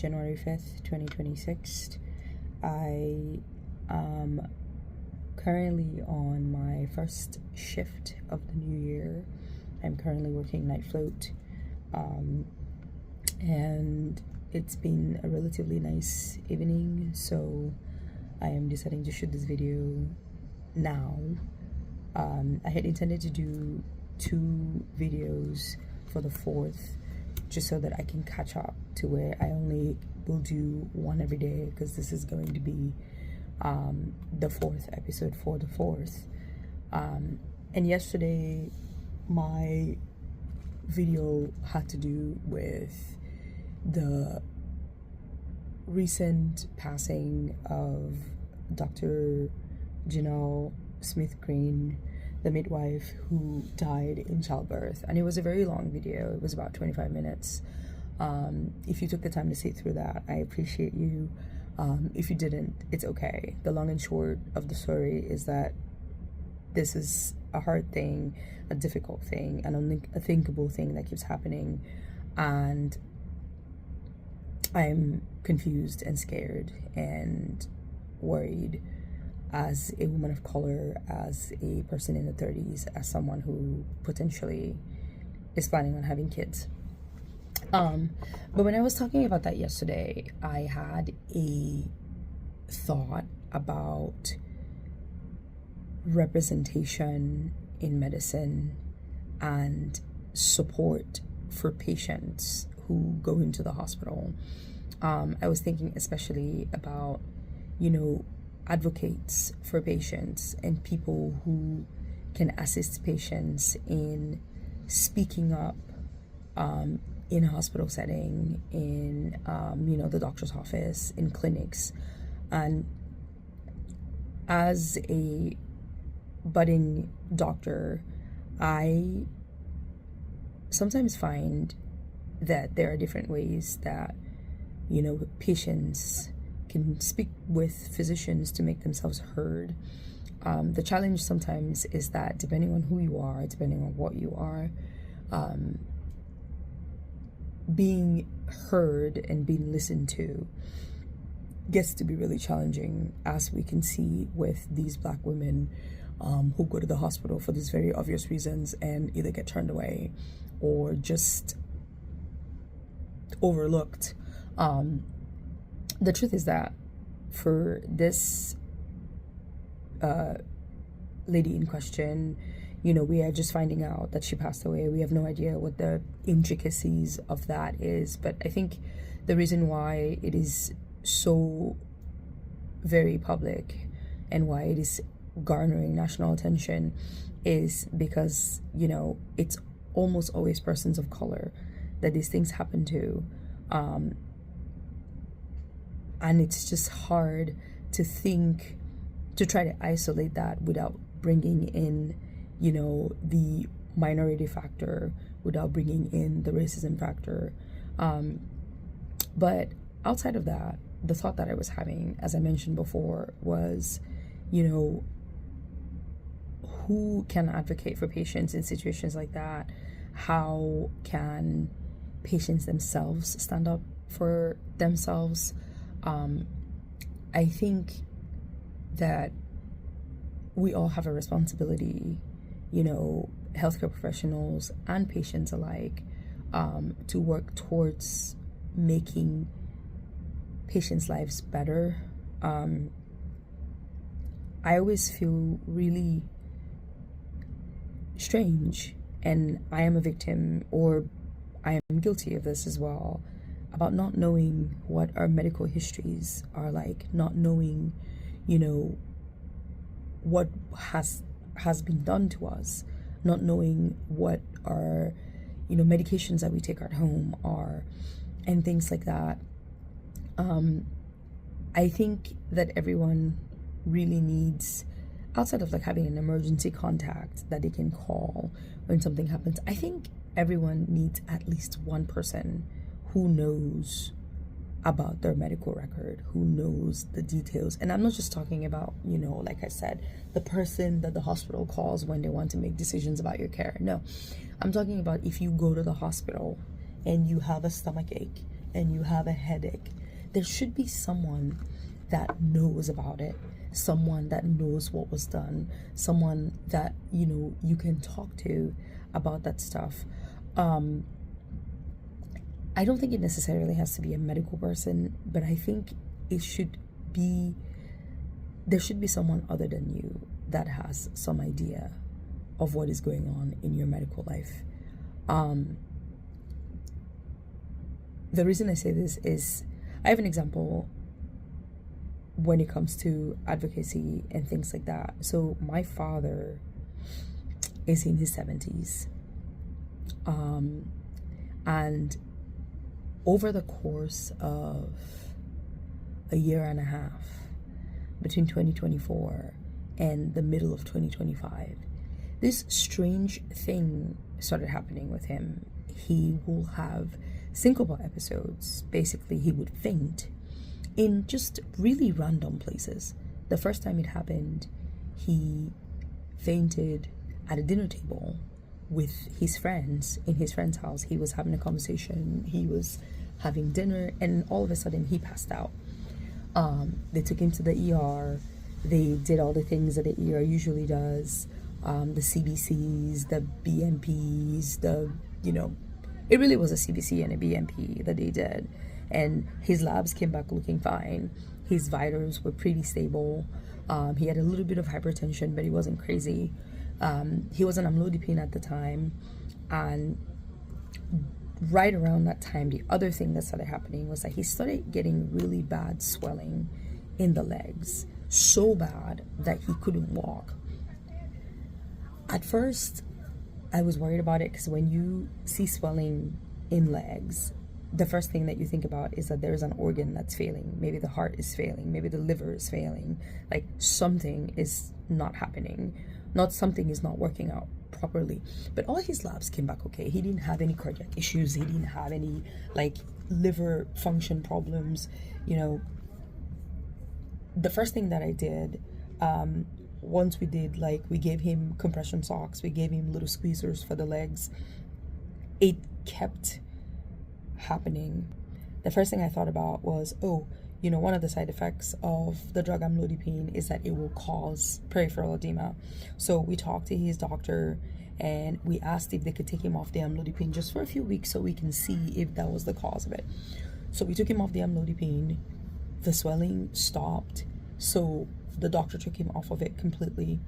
January 5th, 2026. I am currently on my first shift of the new year. I'm currently working night float, and it's been a relatively nice evening, so I am deciding to shoot this video now. I had intended to do 2 videos for the 4th, just so that I can catch up to where I only will do 1 every day, because this is going to be the 4th episode for the 4th. And yesterday my video had to do with the recent passing of Dr. Janelle Smith-Green, the midwife who died in childbirth. And it was a very long video. It was about 25 minutes. If you took the time to sit through that, I appreciate you. If you didn't, it's okay. The long and short of the story is that this is a hard thing, a difficult thing, an unthinkable thing that keeps happening, and I'm confused and scared and worried as a woman of color, as a person in the 30s, as someone who potentially is planning on having kids. But when I was talking about that yesterday, I had a thought about representation in medicine and support for patients who go into the hospital. I was thinking especially about, advocates for patients and people who can assist patients in speaking up in a hospital setting, in the doctor's office, in clinics. And as a budding doctor, I sometimes find that there are different ways that patients can speak with physicians to make themselves heard. The challenge sometimes is that depending on who you are, depending on what you are, being heard and being listened to gets to be really challenging, as we can see with these Black women who go to the hospital for these very obvious reasons and either get turned away or just overlooked. The truth is that for this lady in question, we are just finding out that she passed away. We have no idea what the intricacies of that is. But I think the reason why it is so very public and why it is garnering national attention is because, it's almost always persons of color that these things happen to. And it's just hard to try to isolate that without bringing in, the minority factor, without bringing in the racism factor. But outside of that, the thought that I was having, as I mentioned before, was, who can advocate for patients in situations like that? How can patients themselves stand up for themselves? I think that we all have a responsibility, healthcare professionals and patients alike, to work towards making patients' lives better. I always feel really strange, and I am a victim, or I am guilty of this as well, about not knowing what our medical histories are like, not knowing, what has been done to us, not knowing what our, medications that we take at home are, and things like that. I think that everyone really needs, outside of having an emergency contact that they can call when something happens, I think everyone needs at least one person who knows about their medical record, who knows the details. And I'm not just talking about, like I said, the person that the hospital calls when they want to make decisions about your care. No, I'm talking about if you go to the hospital and you have a stomach ache and you have a headache, there should be someone that knows about it, someone that knows what was done, someone that, you know, you can talk to about that stuff. I don't think it necessarily has to be a medical person, but I think it should be, there should be someone other than you that has some idea of what is going on in your medical life. The reason I say this is I have an example when it comes to advocacy and things like that. So my father is in his 70s. And over the course of a year and a half, between 2024 and the middle of 2025, this strange thing started happening with him. He will have syncopal episodes. Basically, he would faint in just really random places. The first time it happened, he fainted at a dinner table with his friends in his friend's house. He was having a conversation, he was having dinner, and all of a sudden he passed out. They took him to the ER. They did all the things that the ER usually does, the CBCs, the BMPs, it really was a CBC and a BMP that they did. And his labs came back looking fine. His vitals were pretty stable. He had a little bit of hypertension, but he wasn't crazy. He was on amlodipine at the time. And right around that time, the other thing that started happening was that he started getting really bad swelling in the legs. So bad that he couldn't walk. At first, I was worried about it because when you see swelling in legs, the first thing that you think about is that there's an organ that's failing. Maybe the heart is failing. Maybe the liver is failing. Like something is not happening. Not something is not working out properly. But all his labs came back okay. He didn't have any cardiac issues. He didn't have any liver function problems. The first thing that I did, once we did, we gave him compression socks, we gave him little squeezers for the legs. It kept happening. The first thing I thought about was, one of the side effects of the drug amlodipine is that it will cause peripheral edema. So we talked to his doctor and we asked if they could take him off the amlodipine just for a few weeks so we can see if that was the cause of it. So we took him off the amlodipine. The swelling stopped. So the doctor took him off of it completely,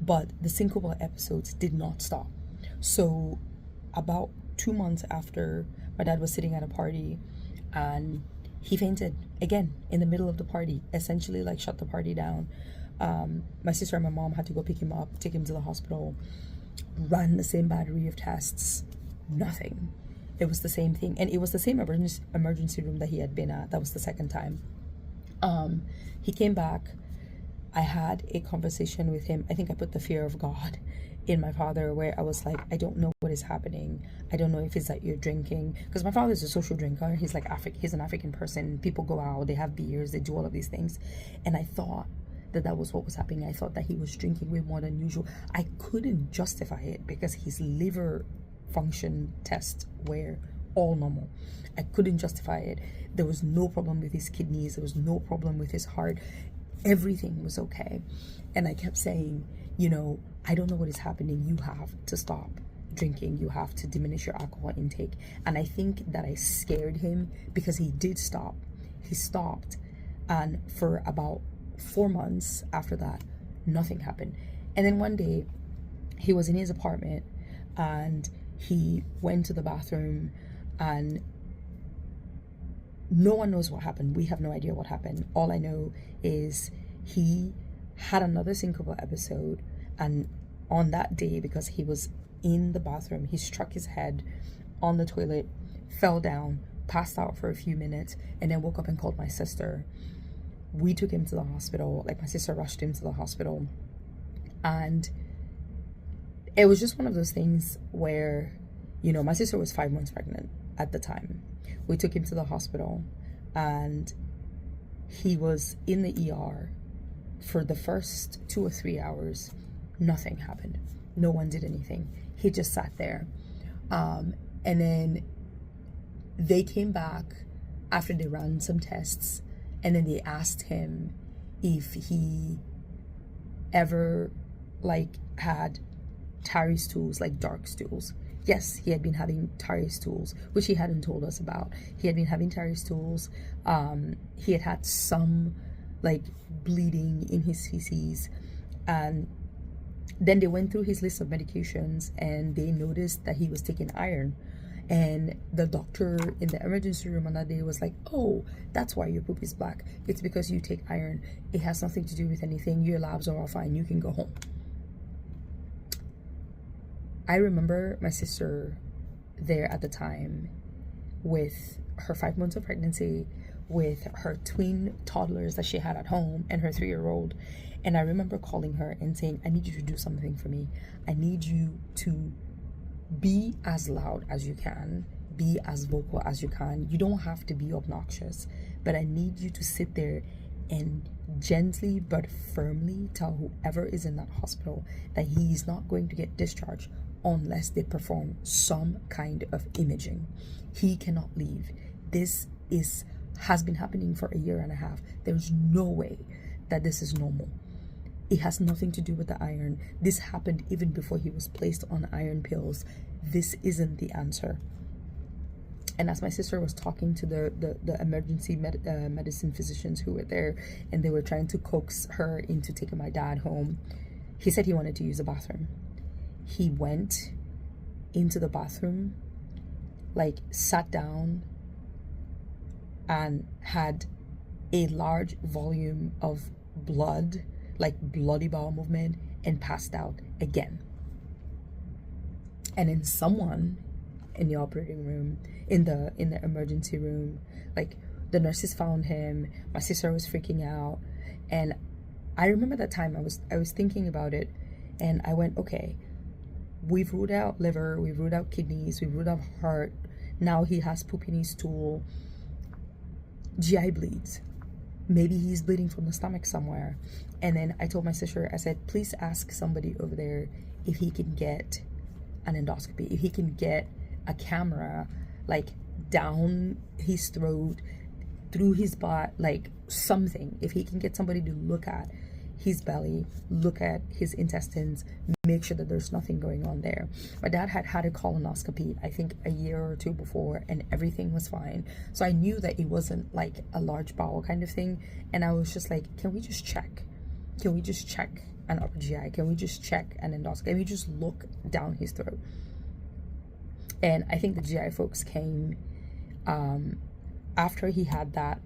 but the syncopal episodes did not stop. So about 2 months after, my dad was sitting at a party and he fainted again in the middle of the party, essentially shut the party down. My sister and my mom had to go pick him up, take him to the hospital, ran the same battery of tests, nothing. It was the same thing, and it was the same emergency room that he had been at. That was the second time. He came back. I had a conversation with him. I think I put the fear of God in my father, where I was like, I don't know what is happening. I don't know if it's that you're drinking, because my father is a social drinker. He's he's an African person. People go out, they have beers, they do all of these things, and I thought that was what was happening. I thought that he was drinking way more than usual. I couldn't justify it because his liver function tests were all normal. I couldn't justify it. There was no problem with his kidneys. There was no problem with his heart. Everything was okay. And I kept saying, I don't know what is happening. You have to stop drinking. You have to diminish your alcohol intake. And I think that I scared him because he did stop. He stopped. And for about 4 months after that, nothing happened. And then one day he was in his apartment and he went to the bathroom, and no one knows what happened. We have no idea what happened. All I know is he had another syncopal episode, and on that day, because he was in the bathroom, he struck his head on the toilet, fell down, passed out for a few minutes, and then woke up and called my sister. We took him to the hospital. My sister rushed him to the hospital, and it was just one of those things where, my sister was 5 months pregnant at the time. We took him to the hospital, and he was in the ER for the first 2 or 3 hours. Nothing happened. No one did anything. He just sat there. And then they came back after they ran some tests, and then they asked him if he ever like had tarry stools, like dark stools. Yes, he had been having tarry stools, which he hadn't told us about. He had been having tarry stools. He had had some like bleeding in his feces, and then they went through his list of medications and they noticed that he was taking iron. And the doctor in the emergency room on that day was like, oh, that's why your poop is black. It's because you take iron. It has nothing to do with anything. Your labs are all fine. You can go home. I remember my sister there at the time with her 5 months of pregnancy, with her twin toddlers that she had at home and her 3-year-old. And I remember calling her and saying, I need you to do something for me. I need you to be as loud as you can, be as vocal as you can. You don't have to be obnoxious, but I need you to sit there and gently but firmly tell whoever is in that hospital that he is not going to get discharged unless they perform some kind of imaging. He cannot leave. This has been happening for 1.5 years. There's no way that this is normal. It has nothing to do with the iron. This happened even before he was placed on iron pills. This isn't the answer. And as my sister was talking to the emergency medicine physicians who were there, and they were trying to coax her into taking my dad home, he said he wanted to use the bathroom. He went into the bathroom, like sat down, and had a large volume of blood, like bloody bowel movement, and passed out again. And then someone in the operating room, in the emergency room, like the nurses found him. My sister was freaking out, and I remember that time I was thinking about it, and I went, okay, we've ruled out liver, we've ruled out kidneys, we've ruled out heart. Now he has poop in his stool. GI bleeds. Maybe he's bleeding from the stomach somewhere. And then I told my sister, I said, please ask somebody over there if he can get an endoscopy, if he can get a camera like down his throat, through his butt, like something. If he can get somebody to look at his belly, look at his intestines, make sure that there's nothing going on there. My dad had had a colonoscopy, I think 1 year or 2 before, and everything was fine. So I knew that it wasn't like a large bowel kind of thing. And I was just like, can we just check? Can we just check an upper GI? Can we just check an endoscopy? Can we just look down his throat? And I think the GI folks came after he had that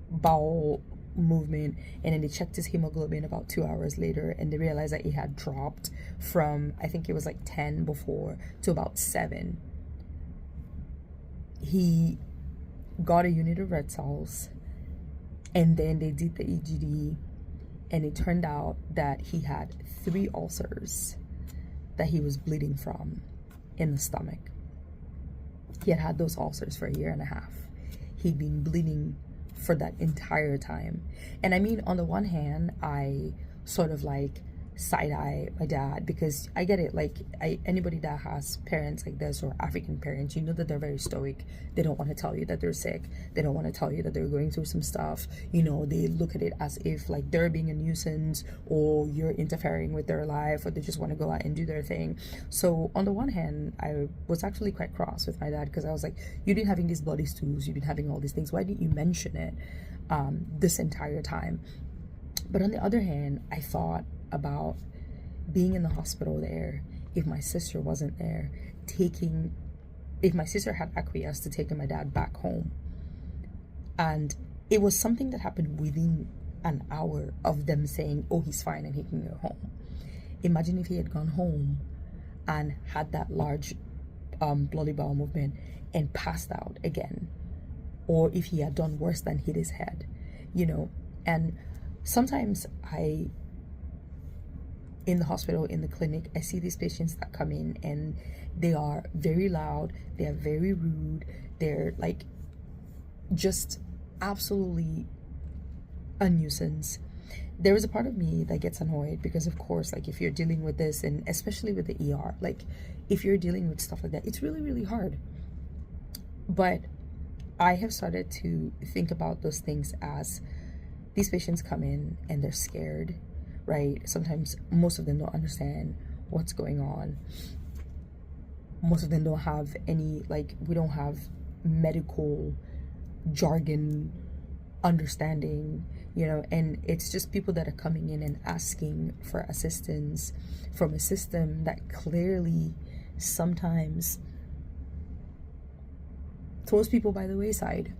bowel movement, and then they checked his hemoglobin about 2 hours later, and they realized that he had dropped from, I think it was like 10 before, to about 7. He got a unit of red cells, and then they did the EGD, and it turned out that he had 3 ulcers that he was bleeding from in the stomach. He had had those ulcers for 1.5 years. He'd been bleeding for that entire time. And I mean, on the one hand, I sort of like side-eye my dad, because I get it, like anybody that has parents like this, or African parents, you know that they're very stoic. They don't want to tell you that they're sick. They don't want to tell you that they're going through some stuff. You know, they look at it as if like they're being a nuisance, or you're interfering with their life, or they just want to go out and do their thing. So on the one hand, I was actually quite cross with my dad, because I was like, you've been having these bloody stools, you've been having all these things, why didn't you mention it this entire time? But on the other hand, I thought about being in the hospital there, if my sister wasn't there, if my sister had acquiesced to taking my dad back home. And it was something that happened within an hour of them saying, oh, he's fine and he can go home. Imagine if he had gone home and had that large bloody bowel movement and passed out again, or if he had done worse than hit his head, you know. And sometimes in the hospital, in the clinic, I see these patients that come in and they are very loud, they are very rude, they're like just absolutely a nuisance. There is a part of me that gets annoyed, because of course, like if you're dealing with this, and especially with the ER, like if you're dealing with stuff like that, it's really, really hard. But I have started to think about those things as these patients come in and they're scared, right? Sometimes most of them don't understand what's going on. Most of them don't have any, like, we don't have medical jargon understanding, you know, and it's just people that are coming in and asking for assistance from a system that clearly sometimes throws people by the wayside.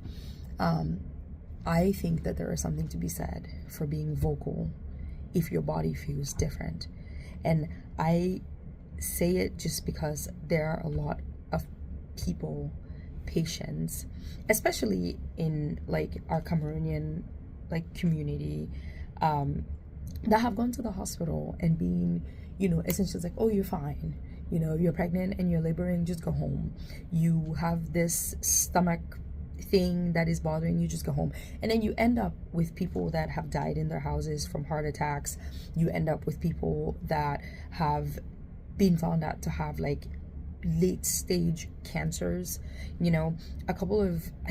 I think that there is something to be said for being vocal if your body feels different. And I say it just because there are a lot of people, patients, especially in like our Cameroonian like community, that have gone to the hospital and being, you know, essentially like, oh, you're fine, you know, you're pregnant and you're laboring, just go home. You have this stomach thing that is bothering you, just go home. And then you end up with people that have died in their houses from heart attacks. You end up with people that have been found out to have like late stage cancers. You know, I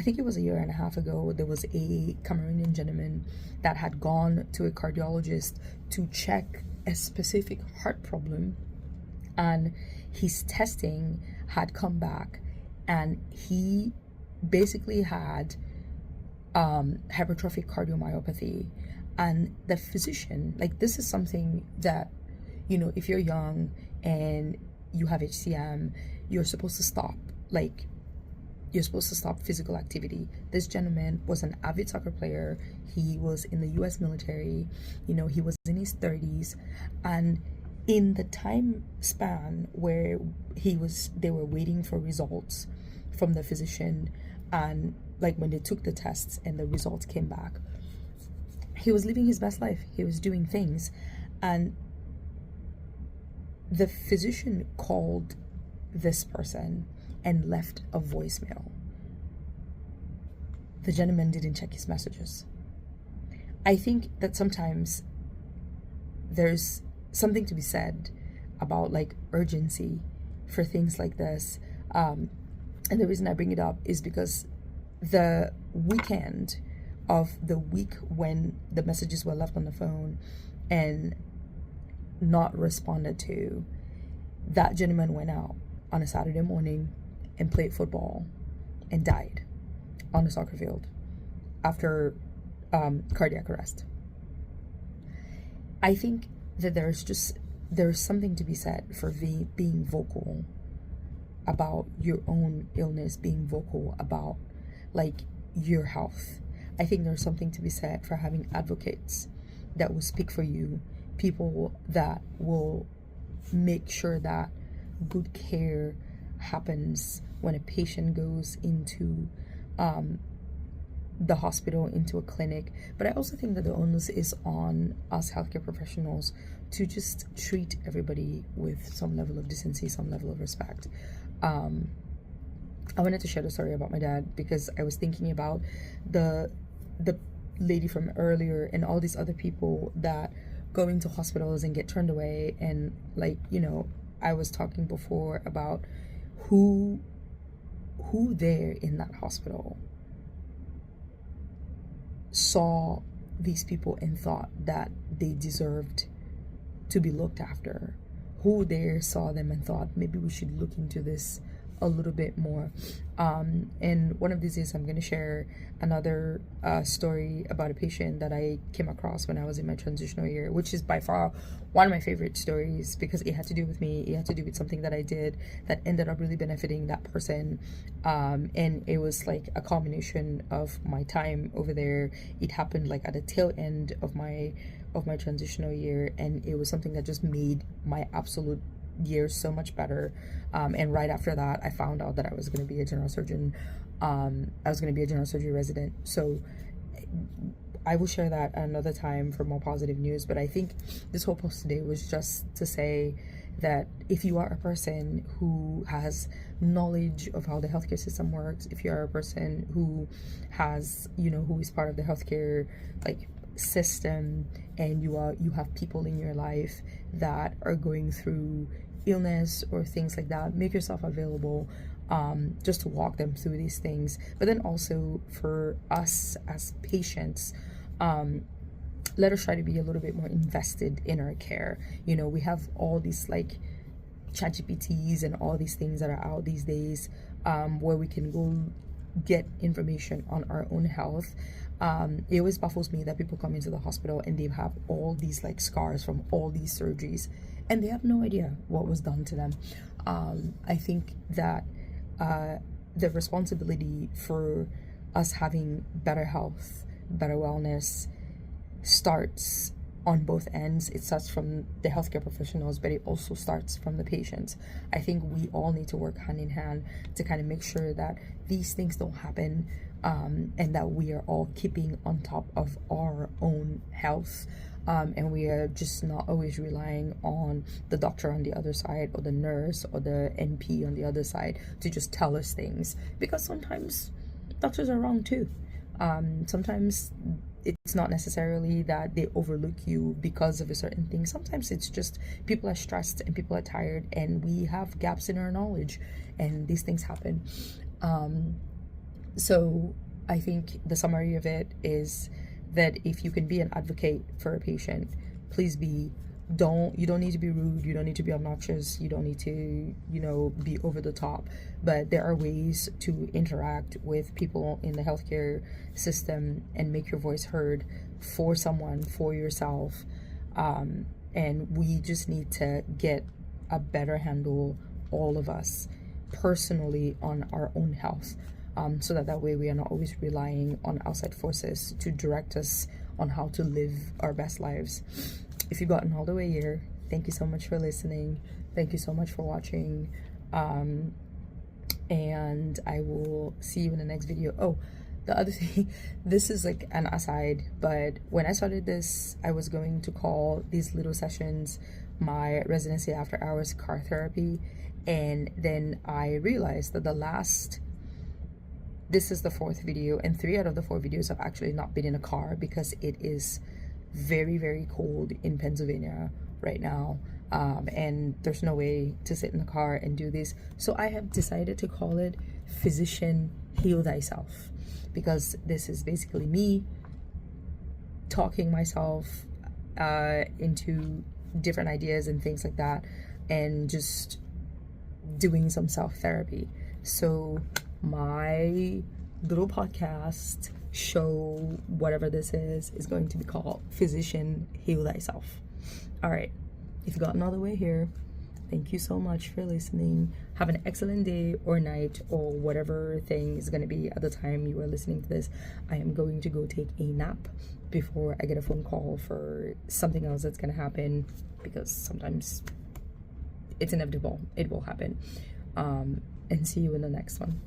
think it was a year and a half ago, there was a Cameroonian gentleman that had gone to a cardiologist to check a specific heart problem, and his testing had come back and he basically had hypertrophic cardiomyopathy. And the physician, like, this is something that, you know, if you're young and you have HCM, you're supposed to stop, like, you're supposed to stop physical activity. This gentleman was an avid soccer player. He was in the US military, you know, he was in his 30s, and in the time span where they were waiting for results from the physician, and like when they took the tests and the results came back, he was living his best life. He was doing things, and the physician called this person and left a voicemail. The gentleman didn't check his messages. I think that sometimes there's something to be said about like urgency for things like this. And the reason I bring it up is because the weekend of the week when the messages were left on the phone and not responded to, that gentleman went out on a Saturday morning and played football and died on the soccer field after cardiac arrest. I think that there's something to be said for being vocal about your own illness, being vocal about like your health. I think there's something to be said for having advocates that will speak for you, people that will make sure that good care happens when a patient goes into the hospital, into a clinic. But I also think that the onus is on us healthcare professionals to just treat everybody with some level of decency, some level of respect. I wanted to share the story about my dad because I was thinking about the lady from earlier and all these other people that go into hospitals and get turned away. And like, you know, I was talking before about who there in that hospital saw these people and thought that they deserved to be looked after. Who there saw them and thought, maybe we should look into this a little bit more. And one of these days I'm going to share another story about a patient that I came across when I was in my transitional year, which is by far one of my favorite stories because it had to do with me. It had to do with something that I did that ended up really benefiting that person. And it was like a combination of my time over there. It happened like at the tail end of my transitional year, and it was something that just made my absolute year so much better. And right after that, I found out that I was going to be a general surgeon. I was going to be a general surgery resident. So I will share that another time for more positive news. But I think this whole post today was just to say that if you are a person who has knowledge of how the healthcare system works, if you are a person who has, you know, who is part of the healthcare like system, and you have people in your life that are going through illness or things like that, make yourself available. just to walk them through these things. But then also for us as patients, let us try to be a little bit more invested in our care. You know, we have all these like ChatGPTs and all these things that are out these days, where we can go get information on our own health. It always baffles me that people come into the hospital and they have all these like scars from all these surgeries and they have no idea what was done to them. I think that the responsibility for us having better health, better wellness starts on both ends. It starts from the healthcare professionals, but it also starts from the patients. I think we all need to work hand in hand to kind of make sure that these things don't happen, and that we are all keeping on top of our own health, and we are just not always relying on the doctor on the other side or the nurse or the NP on the other side to just tell us things, because sometimes doctors are wrong too. Sometimes it's not necessarily that they overlook you because of a certain thing. Sometimes it's just people are stressed and people are tired and we have gaps in our knowledge and these things happen. So I think the summary of it is that if you can be an advocate for a patient, please be. You don't need to be rude, you don't need to be obnoxious, you don't need to, be over the top, but there are ways to interact with people in the healthcare system and make your voice heard for someone, for yourself, and we just need to get a better handle, all of us, personally, on our own health, so that way we are not always relying on outside forces to direct us on how to live our best lives. If you've gotten all the way here, thank you so much for listening. Thank you so much for watching. And I will see you in the next video. Oh, the other thing, this is like an aside, but when I started this, I was going to call these little sessions my residency after hours car therapy. And then I realized that this is the 4th video, and 3 out of the 4 videos have actually not been in a car because it is very, very cold in Pennsylvania right now, and there's no way to sit in the car and do this. So I have decided to call it Physician Heal Thyself, because this is basically me talking myself into different ideas and things like that, and just doing some self-therapy. So my little podcast show, whatever this is going to be called Physician Heal Thyself. All right, if you gotten all the way here, thank you so much for listening. Have an excellent day or night or whatever thing is going to be at the time you are listening to this. I am going to go take a nap before I get a phone call for something else that's going to happen, because sometimes it's inevitable, it will happen. And see you in the next one.